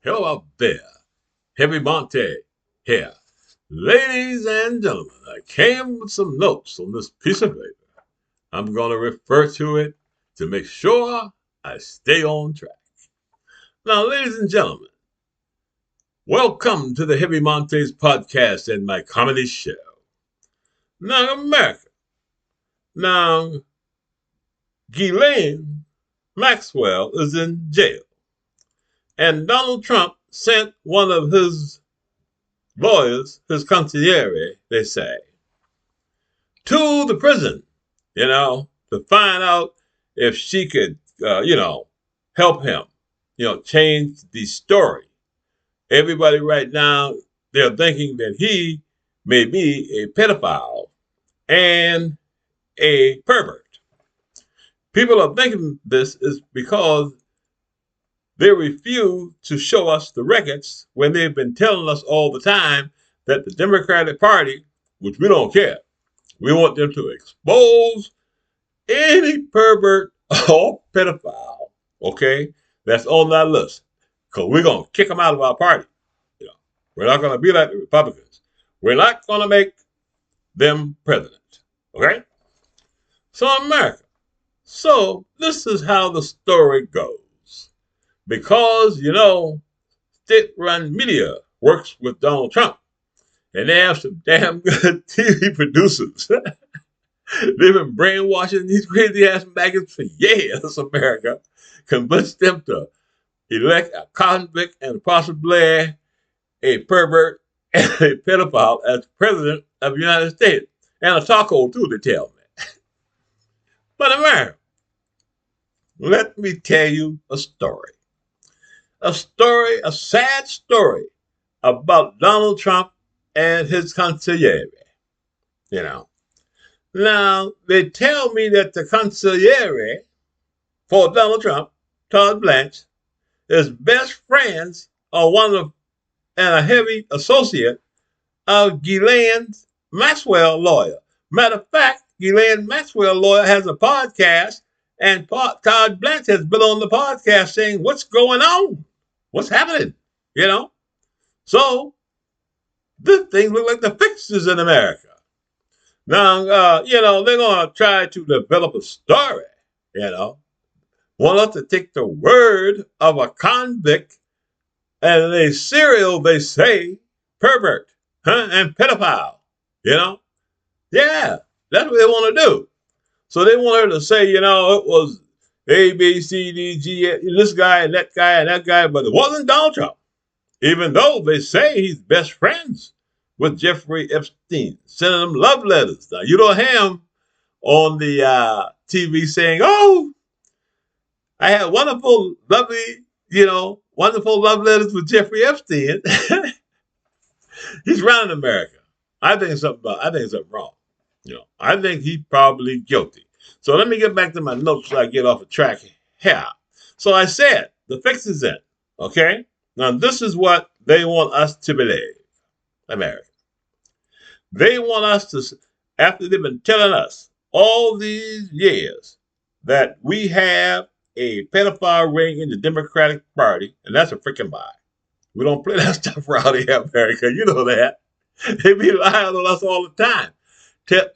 Hello out there. Heavy Monte here. Ladies and gentlemen, I came with some notes on this piece of paper. I'm going to refer to it to make sure I stay on track. Now, ladies and gentlemen, welcome to the Heavy Montes podcast and my comedy show. Now, America. Now, Ghislaine Maxwell is in jail. And Donald Trump sent one of his lawyers, his consigliere, they say, to the prison, to find out if she could, help him, change the story. Everybody right now, they're thinking that he may be a pedophile and a pervert. People are thinking this is because they refuse to show us the records when they've been telling us all the time that the Democratic Party, which we don't care, we want them to expose any pervert or pedophile, okay, that's on that list. Because we're going to kick them out of our party. We're not going to be like the Republicans. We're not going to make them president, okay? So America. So this is how the story goes. Because, state-run media works with Donald Trump. And they have some damn good TV producers. They've been brainwashing these crazy-ass maggots for years, America. Convinced them to elect a convict and possibly a pervert and a pedophile as president of the United States. And a taco, too, they tell me. But America, let me tell you a story. A sad story about Donald Trump and his consigliere. Now, they tell me that the consigliere for Donald Trump, Todd Blanche, is best friends and a heavy associate of Ghislaine Maxwell lawyer. Matter of fact, Ghislaine Maxwell lawyer has a podcast, and Todd Blanche has been on the podcast saying, what's going on? What's happening? So, this thing looks like the fixers in America. Now, they're going to try to develop a story, want us to take the word of a convict and a serial, they say, pervert, and pedophile, Yeah, that's what they want to do. So they want her to say, it was A, B, C, D, G, this guy and that guy and that guy, but it wasn't Donald Trump. Even though they say he's best friends with Jeffrey Epstein, sending him love letters. Now, you don't have him on the TV saying, oh, I had wonderful, lovely, wonderful love letters with Jeffrey Epstein. He's running America. I think something wrong. I think he's probably guilty. So let me get back to my notes so I get off the track here. So I said, the fix is in, okay? Now, this is what they want us to believe, America. They want us to, after they've been telling us all these years that we have a pedophile ring in the Democratic Party, and that's a freaking lie. We don't play that stuff around here, America. You know that. They be lying on us all the time.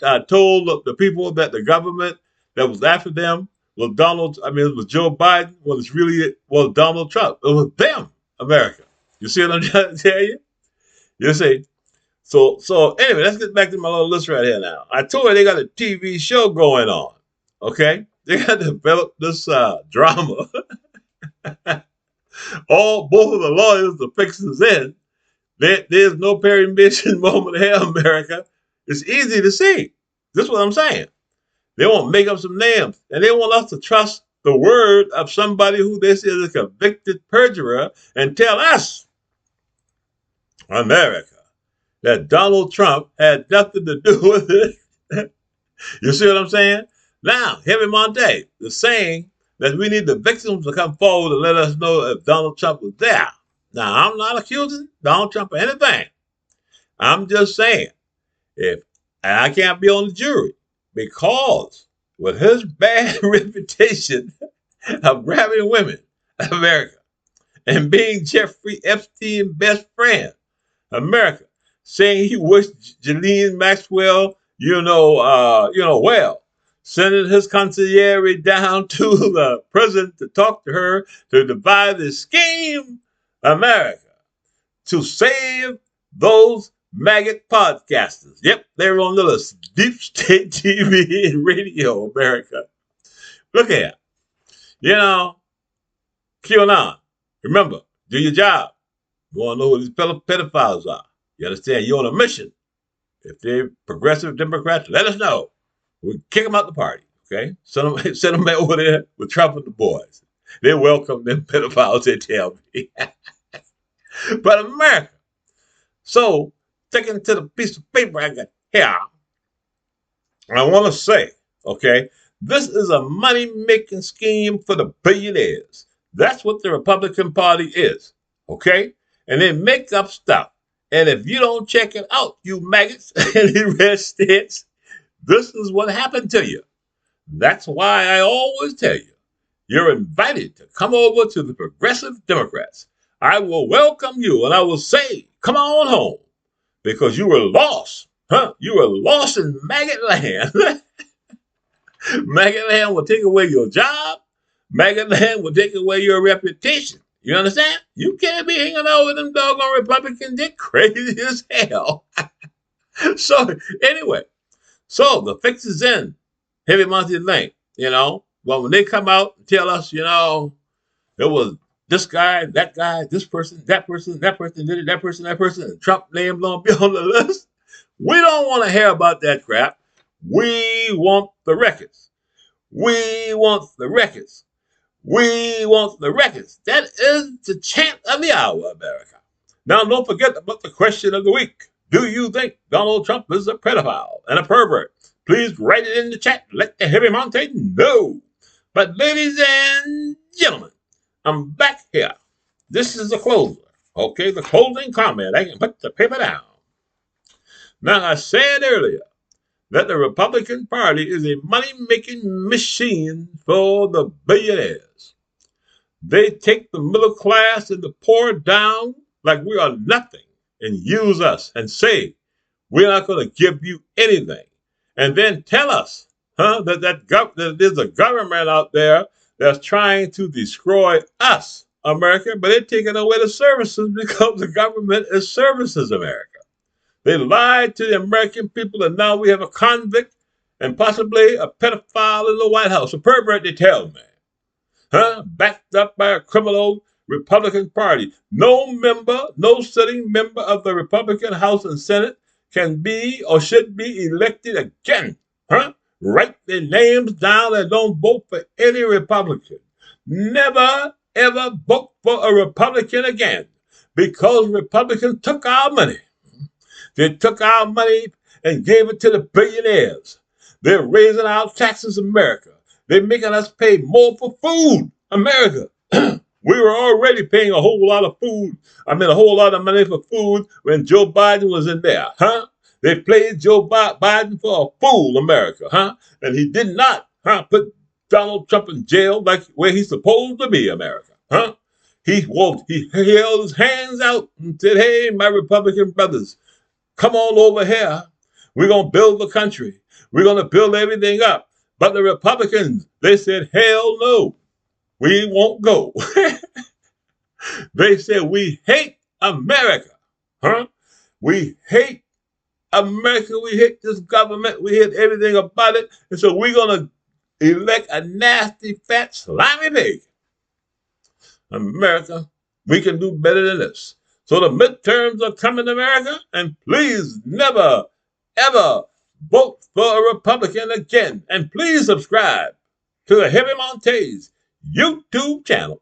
I told the people that the government that was after them was it was Joe Biden, when it really was Donald Trump. It was them, America. You see what I'm trying to tell you? You see? So anyway, let's get back to my little list right here now. I told you they got a TV show going on. Okay? They got to develop this drama. Both of the lawyers, the fixers in. There's no permission moment here, America. It's easy to see. This is what I'm saying. They want to make up some names. And they want us to trust the word of somebody who they say is a convicted perjurer and tell us, America, that Donald Trump had nothing to do with it. You see what I'm saying? Now, Heavy Monte is saying that we need the victims to come forward and let us know if Donald Trump was there. Now, I'm not accusing Donald Trump of anything. I'm just saying, and I can't be on the jury because with his bad reputation of grabbing women in America, and being Jeffrey Epstein's best friend, America, saying he wished Ghislaine Maxwell, well, sending his consigliere down to the president to talk to her to devise a scheme, America, to save those maggot podcasters. Yep, they're on the list. Deep State TV and Radio, America. Look at, QAnon. Remember, do your job. You want to know who these pedophiles are. You understand? You're on a mission. If they're progressive Democrats, let us know. We'll kick them out the party, okay? Send them back over there with Trump and the boys. They welcome them pedophiles, they tell me. But America. So, sticking to the piece of paper I got here, I want to say, okay, this is a money-making scheme for the billionaires. That's what the Republican Party is, okay? And they make up stuff. And if you don't check it out, you maggots and the red states, this is what happened to you. That's why I always tell you, you're invited to come over to the Progressive Democrats. I will welcome you and I will say, come on home, because you were lost. You were lost in maggot land. Maggot land will take away your job. Maggot land will take away your reputation. You understand? You can't be hanging out with them doggone Republicans. They're crazy as hell. So, anyway, the fix is in. Heavy Monty Lane, Well, when they come out and tell us, it was this guy, this person, that person did it, that person, and Trump name going to be on the list. We don't want to hear about that crap. We want the records. We want the records. We want the records. That is the chant of the hour, America. Now, don't forget about the question of the week. Do you think Donald Trump is a pedophile and a pervert? Please write it in the chat. Let the heavy mountain know. But ladies and gentlemen, I'm back here. This is the closer. Okay, the closing comment. I can put the paper down. Now, I said earlier that the Republican Party is a money-making machine for the billionaires. They take the middle class and the poor down like we are nothing and use us and say, we're not going to give you anything. And then tell us that there's a government out there that's trying to destroy us, America, but they're taking away the services because the government is services America. They lied to the American people, and now we have a convict and possibly a pedophile in the White House, a pervert, they tell me. Backed up by a criminal Republican Party. No sitting member of the Republican House and Senate can be or should be elected again. Write their names down and don't vote for any Republican. Never, ever vote for a Republican again, because Republicans took our money. They took our money and gave it to the billionaires. They're raising our taxes, America. They're making us pay more for food, America. We were already paying a whole lot of money for food when Joe Biden was in there, They played Joe Biden for a fool, America, And he did not, put Donald Trump in jail like where he's supposed to be, America, He held his hands out and said, hey, my Republican brothers, come on over here. We're going to build the country. We're going to build everything up. But the Republicans, they said, hell no, we won't go. They said, we hate America. We hate America. We hate this government. We hate everything about it. And so we're going to elect a nasty, fat, slimy pig. America, we can do better than this. So the midterms are coming, America, and please never, ever vote for a Republican again. And please subscribe to the Heavy Montes YouTube channel.